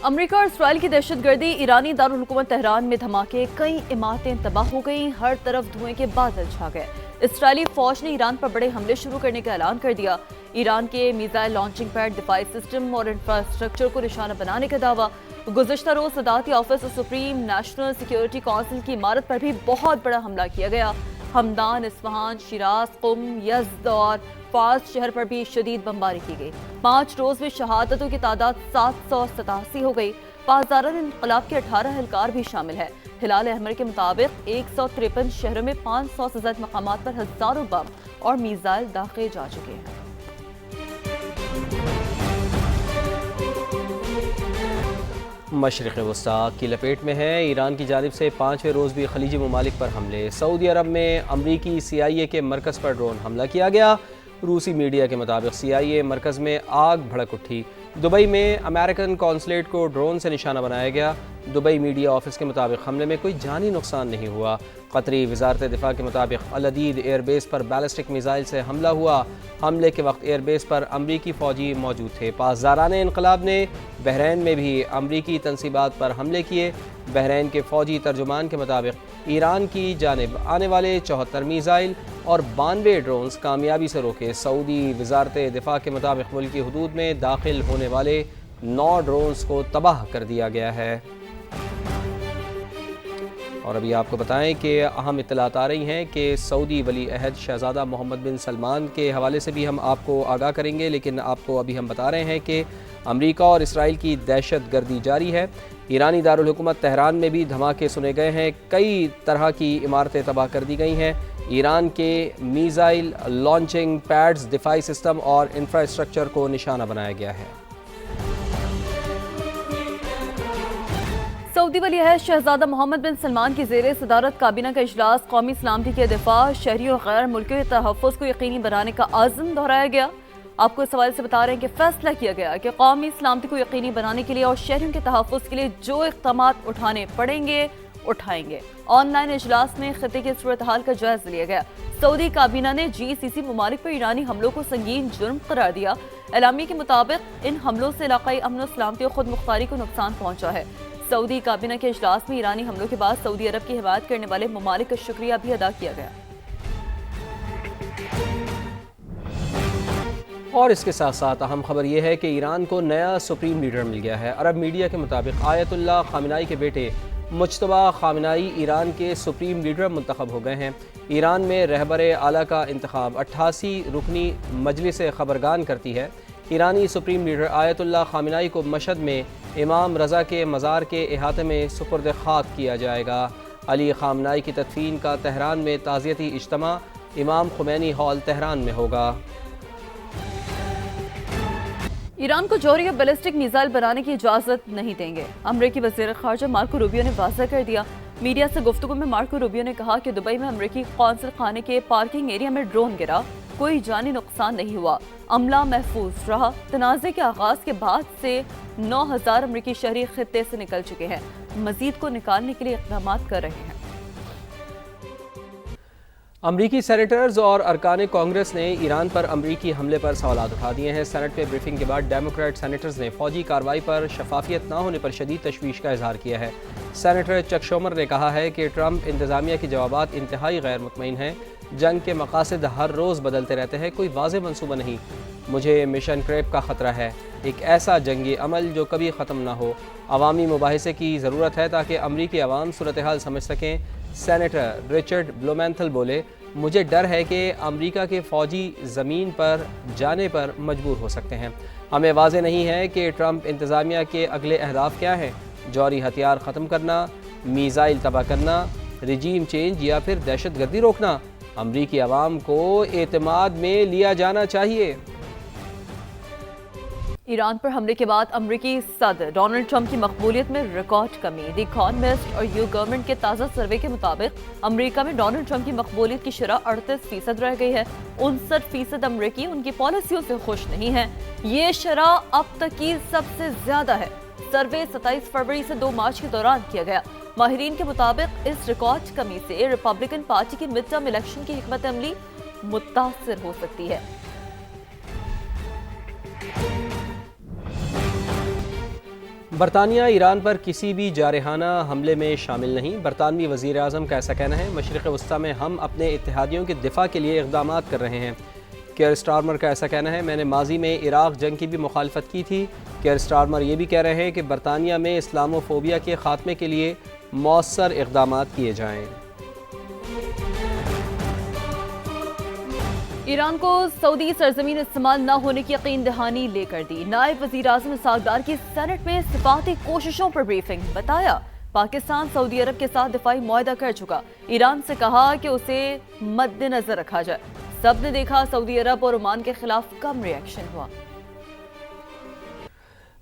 امریکہ اور اسرائیل کی دہشت گردی، ایرانی دارالحکومت تہران میں دھماکے، کئی عمارتیں تباہ ہو گئیں، ہر طرف دھوئیں کے بادل چھا گئے۔ اسرائیلی فوج نے ایران پر بڑے حملے شروع کرنے کا اعلان کر دیا۔ ایران کے میزائل لانچنگ پیڈ، دفاعی سسٹم اور انفراسٹرکچر کو نشانہ بنانے کا دعویٰ۔ گزشتہ روز صدارتی آفس اور سپریم نیشنل سیکیورٹی کونسل کی عمارت پر بھی بہت بڑا حملہ کیا گیا۔ ہمدان، اصفہان، شیراز، قم، یزد اور فارس شہر پر بھی شدید بمباری کی گئی۔ 5 روز میں شہادتوں کی تعداد 787 ہو گئی۔ پاسداران انقلاب کے 18 اہلکار بھی شامل ہیں۔ ہلال احمر کے مطابق 153 شہروں میں 500 سے زائد مقامات پر ہزاروں بم اور میزائل داغے جا چکے ہیں۔ مشرق وسطی کی لپیٹ میں ہے۔ ایران کی جانب سے 5ویں روز بھی خلیجی ممالک پر حملے۔ سعودی عرب میں امریکی CIA کے مرکز پر ڈرون حملہ کیا گیا۔ روسی میڈیا کے مطابق CIA مرکز میں آگ بھڑک اٹھی۔ دبئی میں امریکن قونصلیٹ کو ڈرون سے نشانہ بنایا گیا۔ دبئی میڈیا آفس کے مطابق حملے میں کوئی جانی نقصان نہیں ہوا۔ قطری وزارت دفاع کے مطابق العدید ایئر بیس پر بیلسٹک میزائل سے حملہ ہوا۔ حملے کے وقت ایئر بیس پر امریکی فوجی موجود تھے۔ پاسداران انقلاب نے بحرین میں بھی امریکی تنصیبات پر حملے کیے۔ بحرین کے فوجی ترجمان کے مطابق ایران کی جانب آنے والے 74 میزائل اور 92 ڈرونز کامیابی سے روکے۔ سعودی وزارت دفاع کے مطابق ملک کی حدود میں داخل ہونے والے 9 ڈرونز کو تباہ کر دیا گیا ہے۔ اور ابھی آپ کو بتائیں کہ اہم اطلاعات آ رہی ہیں کہ سعودی ولی عہد شہزادہ محمد بن سلمان کے حوالے سے بھی ہم آپ کو آگاہ کریں گے، لیکن آپ کو ابھی ہم بتا رہے ہیں کہ امریکہ اور اسرائیل کی دہشت گردی جاری ہے۔ ایرانی دارالحکومت تہران میں بھی دھماکے سنے گئے ہیں، کئی طرح کی عمارتیں تباہ کر دی گئی ہیں۔ ایران کے میزائل لانچنگ پیڈز، دفاعی سسٹم اور انفراسٹرکچر کو نشانہ بنایا گیا ہے۔ سعودی ولی عہد شہزادہ محمد بن سلمان کی زیر صدارت کابینہ کا اجلاس، قومی سلامتی کے دفاع، شہریوں اور غیر ملکیوں کے تحفظ کو یقینی بنانے کا عزم دہرایا گیا۔ آپ کو اس حوالے سے بتا رہے ہیں کہ فیصلہ کیا گیا کہ قومی سلامتی کو یقینی بنانے کے لیے اور شہریوں کے تحفظ کے لیے جو اقدامات اٹھانے پڑیں گے اٹھائیں گے۔ آن لائن اجلاس میں خطے کی صورتحال کا جائزہ لیا گیا۔ سعودی کابینہ نے GCC ممالک پر ایرانی حملوں کو سنگین جرم قرار دیا۔ اعلامیے کے مطابق ان حملوں سے علاقائی امن و سلامتی اور خود مختاری کو نقصان پہنچا ہے۔ سعودی کابینہ کے اجلاس میں ایرانی حملوں کے بعد سعودی عرب کی حمایت کرنے والے ممالک کا شکریہ بھی ادا کیا گیا۔ اور اس کے ساتھ ساتھ اہم خبر یہ ہے کہ ایران کو نیا سپریم لیڈر مل گیا ہے۔ عرب میڈیا کے مطابق آیت اللہ خامنائی کے بیٹے مجتبیٰ خامنائی ایران کے سپریم لیڈر منتخب ہو گئے ہیں۔ ایران میں رہبر اعلیٰ کا انتخاب 88 رکنی مجلس خبرگان کرتی ہے۔ ایرانی سپریم لیڈر آیت اللہ خامنائی کو مشہد میں امام رضا کے مزار کے احاطے میں سپرد خاک کیا جائے گا۔ علی خامنائی کی تدفین کا تہران میں تعزیتی اجتماع امام خمینی ہال تہران میں ہوگا۔ ایران کو جوہری یا بیلسٹک میزائل بنانے کی اجازت نہیں دیں گے، امریکی وزیر خارجہ مارکو روبیو نے واضح کر دیا۔ میڈیا سے گفتگو میں مارکو روبیو نے کہا کہ دبئی میں امریکی قونصل خانے کے پارکنگ ایریا میں ڈرون گرا، کوئی جانی نقصان نہیں ہوا، عملہ محفوظ رہا۔ تنازع کے آغاز کے بعد سے 9000 امریکی شہری خطے سے نکل چکے ہیں، مزید کو نکالنے کے لیے اقدامات کر رہے ہیں۔ امریکی سینیٹرز اور ارکان کانگریس نے ایران پر امریکی حملے پر سوالات اٹھا دیے ہیں۔ سینٹ میں بریفنگ کے بعد ڈیموکریٹ سینیٹرز نے فوجی کارروائی پر شفافیت نہ ہونے پر شدید تشویش کا اظہار کیا ہے۔ سینیٹر چک شومر نے کہا ہے کہ ٹرمپ انتظامیہ کے جوابات انتہائی غیر مطمئن ہیں، جنگ کے مقاصد ہر روز بدلتے رہتے ہیں، کوئی واضح منصوبہ نہیں۔ مجھے مشن کریپ کا خطرہ ہے، ایک ایسا جنگی عمل جو کبھی ختم نہ ہو۔ عوامی مباحثے کی ضرورت ہے تاکہ امریکی عوام صورتحال سمجھ سکیں۔ سینیٹر رچرڈ بلومینتھل بولے، مجھے ڈر ہے کہ امریکہ کے فوجی زمین پر جانے پر مجبور ہو سکتے ہیں۔ ہمیں واضح نہیں ہے کہ ٹرمپ انتظامیہ کے اگلے اہداف کیا ہیں، جوہری ہتھیار ختم کرنا، میزائل تباہ کرنا، رجیم چینج یا پھر دہشت گردی روکنا۔ امریکی عوام کو اعتماد میں لیا جانا چاہیے۔ ایران پر حملے کے بعد امریکی صدر ڈونلڈ ٹرمپ کی مقبولیت میں ریکارڈ کمی۔ دی اکانومسٹ اور یو گورنمنٹ کے تازہ سروے کے مطابق امریکہ میں ڈونلڈ ٹرمپ کی مقبولیت کی شرح 38% رہ گئی ہے۔ 59% امریکی ان کی پالیسیوں سے خوش نہیں ہیں، یہ شرح اب تک کی سب سے زیادہ ہے۔ سروے 27 فروری سے 2 مارچ کے دوران کیا گیا۔ ماہرین کے مطابق اس ریکارڈ کمی سے ریپبلکن پارٹی کی مڈ ٹرم الیکشن کی حکمت عملی متاثر ہو سکتی ہے۔ برطانیہ ایران پر کسی بھی جارحانہ حملے میں شامل نہیں، برطانوی وزیر اعظم کا ایسا کہنا ہے۔ مشرق وسطیٰ میں ہم اپنے اتحادیوں کے دفاع کے لیے اقدامات کر رہے ہیں۔ کیئر سٹارمر کا ایسا کہنا ہے، میں نے ماضی میں عراق جنگ کی بھی مخالفت کی تھی۔ کیئر سٹارمر یہ بھی کہہ رہے ہیں کہ برطانیہ میں اسلامو فوبیا کے خاتمے کے لیے مؤثر اقدامات کیے جائیں۔ ایران کو سعودی سرزمین استعمال نہ ہونے کی یقین دہانی لے کر دی۔ نائب وزیر اعظم اسحاق ڈار کی سینٹ میں سفارتی کوششوں پر بریفنگ، بتایا پاکستان سعودی عرب کے ساتھ دفاعی معاہدہ کر چکا، ایران سے کہا کہ اسے مد نظر رکھا جائے۔ سب نے دیکھا سعودی عرب اور عمان کے خلاف کم ری ایکشن ہوا۔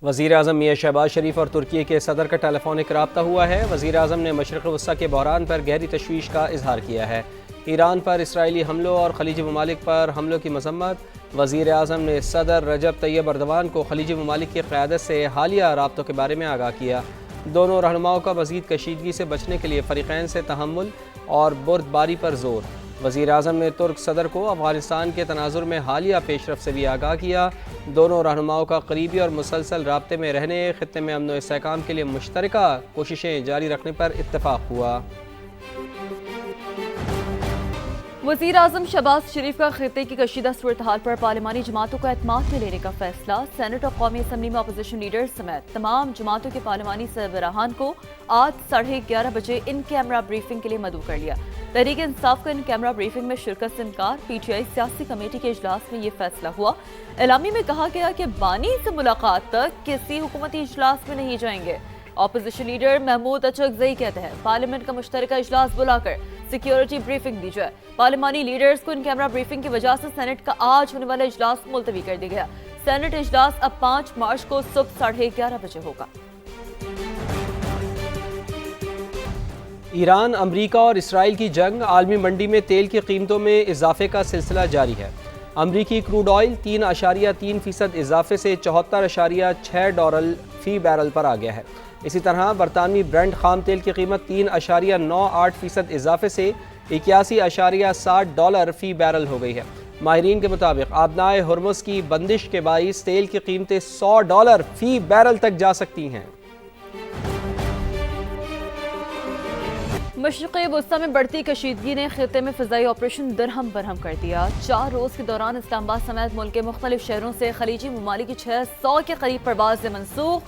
وزیر اعظم میاں شہباز شریف اور ترکی کے صدر کا ٹیلی فونک رابطہ ہوا ہے۔ وزیر اعظم نے مشرق وسطیٰ کے بحران پر گہری تشویش کا اظہار کیا ہے۔ ایران پر اسرائیلی حملوں اور خلیجی ممالک پر حملوں کی مذمت۔ وزیر اعظم نے صدر رجب طیب اردوان کو خلیجی ممالک کی قیادت سے حالیہ رابطوں کے بارے میں آگاہ کیا۔ دونوں رہنماؤں کا مزید کشیدگی سے بچنے کے لیے فریقین سے تحمل اور بردباری پر زور۔ وزیر اعظم نے ترک صدر کو افغانستان کے تناظر میں حالیہ پیش رفت سے بھی آگاہ کیا۔ دونوں رہنماؤں کا قریبی اور مسلسل رابطے میں رہنے، خطے میں امن و استحکام کے لیے مشترکہ کوششیں جاری رکھنے پر اتفاق ہوا۔ وزیر اعظم شہباز شریف کا خطے کی کشیدہ صورتحال پر پارلیمانی جماعتوں کو اعتماد میں لینے کا فیصلہ۔ سینٹ اور قومی اسمبلی میں اپوزیشن لیڈر سمیت تمام جماعتوں کے پارلیمانی سربراہان کو آج 11:30 بجے ان کیمرہ بریفنگ کے لیے مدعو کر لیا۔ تحریک انصاف کا ان کیمرہ بریفنگ میں شرکت سے انکار۔ پی ٹی آئی سیاسی کمیٹی کے اجلاس میں یہ فیصلہ ہوا۔ اعلامیے میں کہا گیا کہ بانی سے ملاقات تک کسی حکومتی اجلاس میں نہیں جائیں گے۔ اپوزیشن لیڈر محمود اچکزئی کہتے ہیں پارلیمنٹ کا مشترکہ اجلاس بلا کر سیکیورٹی بریفنگ دی جائے۔ پارلیمانی لیڈرز کو ان کیمرہ بریفنگ کی وجہ سے سینٹ کا آج ہونے والا اجلاس ملتوی کر دیا گیا۔ سینٹ اجلاس اب 5 مارچ کو صبح 11:30 بجے ہوگا۔ ایران، امریکہ اور اسرائیل کی جنگ، عالمی منڈی میں تیل کی قیمتوں میں اضافے کا سلسلہ جاری ہے۔ امریکی کروڈ آئل 3.3% اضافے سے $74.6 فی بیرل پر آ گیا ہے۔ اسی طرح برطانوی برنٹ خام تیل کی قیمت 3.98% اضافے سے $81.60 فی بیرل ہو گئی ہے۔ ماہرین کے مطابق آبنائے ہرمز کی بندش کے باعث تیل کی قیمتیں $100 فی بیرل تک جا سکتی ہیں۔ مشرق وسطیٰ میں بڑھتی کشیدگی نے خطے میں فضائی آپریشن درہم برہم کر دیا۔ 4 روز کے دوران اسلام آباد سمیت ملک کے مختلف شہروں سے خلیجی ممالک کی 600 کے قریب پروازیں منسوخ،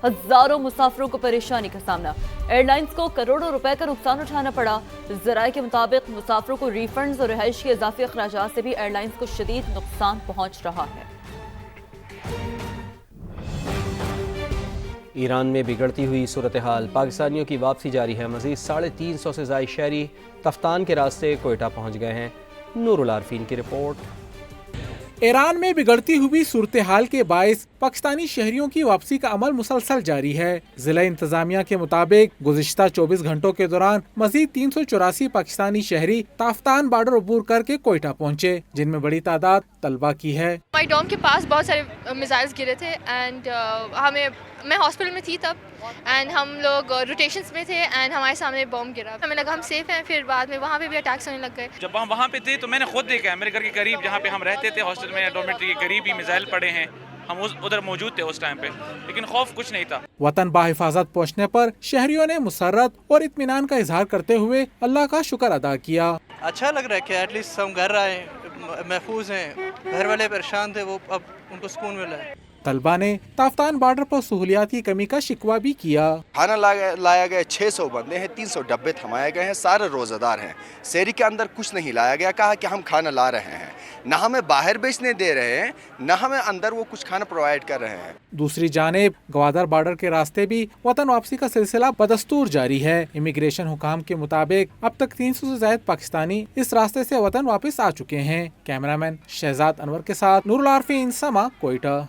ہزاروں مسافروں کو پریشانی کا سامنا۔ ایئر لائنز کو کروڑوں روپے کا نقصان اٹھانا پڑا۔ ذرائع کے مطابق مسافروں کو ری فنڈز اور رہائش کے اضافی اخراجات سے بھی ایئر لائنز کو شدید نقصان پہنچ رہا ہے۔ ایران میں بگڑتی ہوئی صورتحال، پاکستانیوں کی واپسی جاری ہے۔ مزید 350 سے زائد شہری تفتان کے راستے کوئٹہ پہنچ گئے ہیں۔ نور العارفین کی رپورٹ۔ ایران میں بگڑتی ہوئی صورتحال کے باعث پاکستانی شہریوں کی واپسی کا عمل مسلسل جاری ہے۔ ضلع انتظامیہ کے مطابق گزشتہ 24 گھنٹوں کے دوران مزید 384 پاکستانی شہری تافتان بارڈر عبور کر کے کوئٹہ پہنچے، جن میں بڑی تعداد طلبہ کی ہے۔ مائی ڈوم کے پاس بہت سارے میزائلز گرے تھے اینڈ میں ہاسپٹل میں تھی تب، اینڈ ہم لوگ روٹیشنز میں تھے اینڈ ہمارے سامنے بم گرا۔ ہمیں لگا ہم سیف ہیں، پھر بعد میں وہاں پہ بھی اٹیکس ہونے لگ گئے۔ جب ہم وہاں پہ تھے تو میں نے خود دیکھا ہے، میرے گھر کے قریب جہاں پہ ہم رہتے تھے ہاسٹل میں، ڈورمیٹری کے قریب ہی میزائل پڑے ہیں۔ ہم ادھر موجود تھے اس ٹائم پہ، لیکن خوف کچھ نہیں تھا۔ وطن بحفاظت پہنچنے پر شہریوں نے مسرت اور اطمینان کا اظہار کرتے ہوئے اللہ کا شکر ادا کیا۔ اچھا لگ رہا ہے کہ ایٹ لیسٹ ہم گھر آئے، محفوظ ہیں۔ گھر والے پریشان تھے، وہ اب ان کو سکون ملا ہے۔ طلبہ نے تافتان بارڈر پر سہولیات کی کمی کا شکوہ بھی کیا۔ کھانا لایا گیا، 600 بندے ہیں، 300 ڈبے تھمائے گئے ہیں، سارے روزہ دار ہیں۔ سیری کے اندر کچھ نہیں لایا گیا، کہا کہ ہم کھانا لا رہے ہیں، نہ ہمیں باہر بیچنے دے رہے ہیں، نہ ہمیں اندر وہ کچھ کھانا پرووائڈ کر رہے ہیں۔ دوسری جانب گوادر بارڈر کے راستے بھی وطن واپسی کا سلسلہ بدستور جاری ہے۔ امیگریشن حکام کے مطابق اب تک 300 سے زائد پاکستانی اس راستے سے وطن واپس آ چکے ہیں۔ کیمرہ مین شہزاد انور کے ساتھ نور العارفین، سما، کوئٹہ۔